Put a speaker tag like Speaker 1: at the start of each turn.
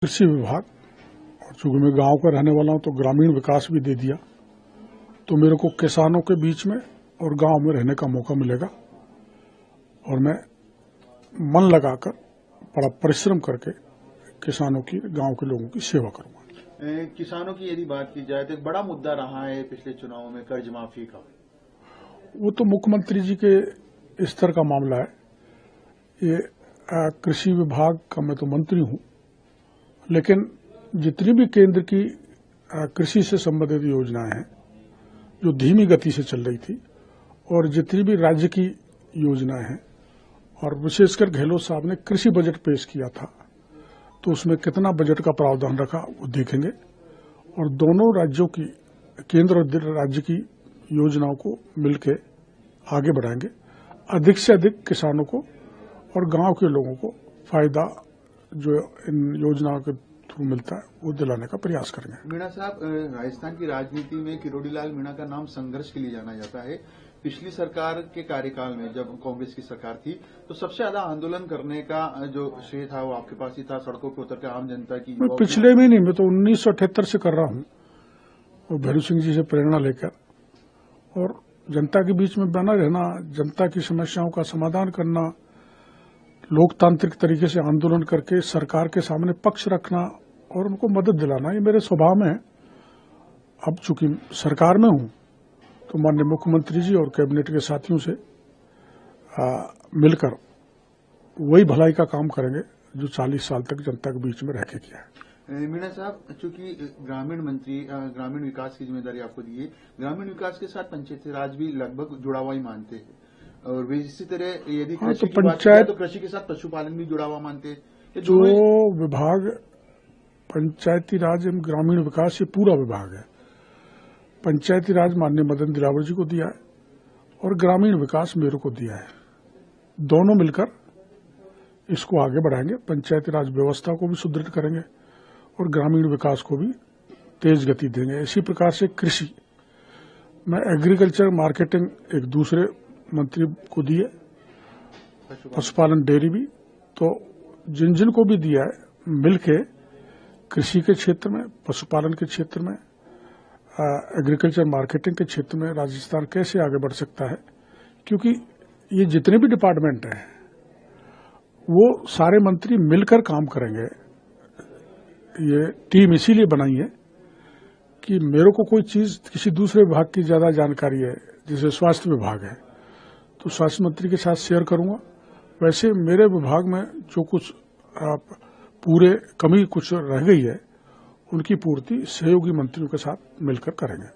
Speaker 1: कृषि विभाग, और चूंकि मैं गांव का रहने वाला हूं तो ग्रामीण विकास भी दे दिया, तो मेरे को किसानों के बीच में और गांव में रहने का मौका मिलेगा और मैं मन लगाकर बड़ा परिश्रम करके किसानों की, गांव के लोगों की सेवा करूंगा।
Speaker 2: किसानों की यदि बात की जाए तो एक बड़ा मुद्दा रहा है पिछले चुनावों में कर्ज माफी का।
Speaker 1: वो तो मुख्यमंत्री जी के स्तर का मामला है। ये कृषि विभाग का मैं तो मंत्री हूं, लेकिन जितनी भी केंद्र की कृषि से संबंधित योजनाएं हैं जो धीमी गति से चल रही थी, और जितनी भी राज्य की योजनाएं हैं, और विशेषकर गहलोत साहब ने कृषि बजट पेश किया था, तो उसमें कितना बजट का प्रावधान रखा वो देखेंगे और दोनों राज्यों की, केंद्र और राज्य की योजनाओं को मिलकर आगे बढ़ाएंगे। अधिक से अधिक किसानों को और गांव के लोगों को फायदा जो इन योजनाओं के थ्रू मिलता है वो दिलाने का प्रयास करेंगे।
Speaker 2: मीणा साहब, राजस्थान की राजनीति में किरोड़ी लाल मीणा का नाम संघर्ष के लिए जाना जाता है। पिछली सरकार के कार्यकाल में जब कांग्रेस की सरकार थी तो सबसे ज्यादा आंदोलन करने का जो श्रेय था वो आपके पास ही था, सड़कों पर उतर के आम जनता की।
Speaker 1: मैं पिछले में नहीं, मैं तो 1978 से कर रहा हूं, और भैरू सिंह जी से प्रेरणा लेकर, और जनता के बीच में बना रहना, जनता की समस्याओं का समाधान करना, लोकतांत्रिक तरीके से आंदोलन करके सरकार के सामने पक्ष रखना और उनको मदद दिलाना, ये मेरे स्वभाव में है। अब चूंकि सरकार में हूं तो माननीय मुख्यमंत्री जी और कैबिनेट के साथियों से मिलकर वही भलाई का काम करेंगे जो 40 साल तक जनता के बीच में रह के किया है।
Speaker 2: मीणा साहब, चूंकि ग्रामीण मंत्री, ग्रामीण विकास की जिम्मेदारी आपको दी है, ग्रामीण विकास के साथ पंचायती राज भी लगभग जुड़ा हुआ ही मानते हैं, और इसी तरह यदि कृषि की बात की जाए तो कृषि के साथ पशुपालन भी जुड़ा हुआ मानते हैं।
Speaker 1: जो विभाग पंचायती राज एवं ग्रामीण विकास, ये पूरा विभाग है। पंचायती राज माननीय मदन दिलावर जी को दिया है और ग्रामीण विकास मेरे को दिया है। दोनों मिलकर इसको आगे बढ़ाएंगे, पंचायती राज व्यवस्था को भी सुदृढ़ करेंगे और ग्रामीण विकास को भी तेज गति देंगे। इसी प्रकार से कृषि में एग्रीकल्चर मार्केटिंग एक दूसरे मंत्री को दी है, पशुपालन डेयरी भी, तो जिन जिन को भी दिया है मिलके कृषि के क्षेत्र में, पशुपालन के क्षेत्र में, एग्रीकल्चर मार्केटिंग के क्षेत्र में राजस्थान कैसे आगे बढ़ सकता है, क्योंकि ये जितने भी डिपार्टमेंट हैं वो सारे मंत्री मिलकर काम करेंगे। ये टीम इसीलिए बनाई है कि मेरे को कोई चीज किसी दूसरे विभाग की ज्यादा जानकारी है, जैसे स्वास्थ्य विभाग है तो स्वास्थ्य मंत्री के साथ शेयर करूंगा, वैसे मेरे विभाग में जो कुछ पूरे कमी कुछ रह गई है उनकी पूर्ति सहयोगी मंत्रियों के साथ मिलकर करेंगे।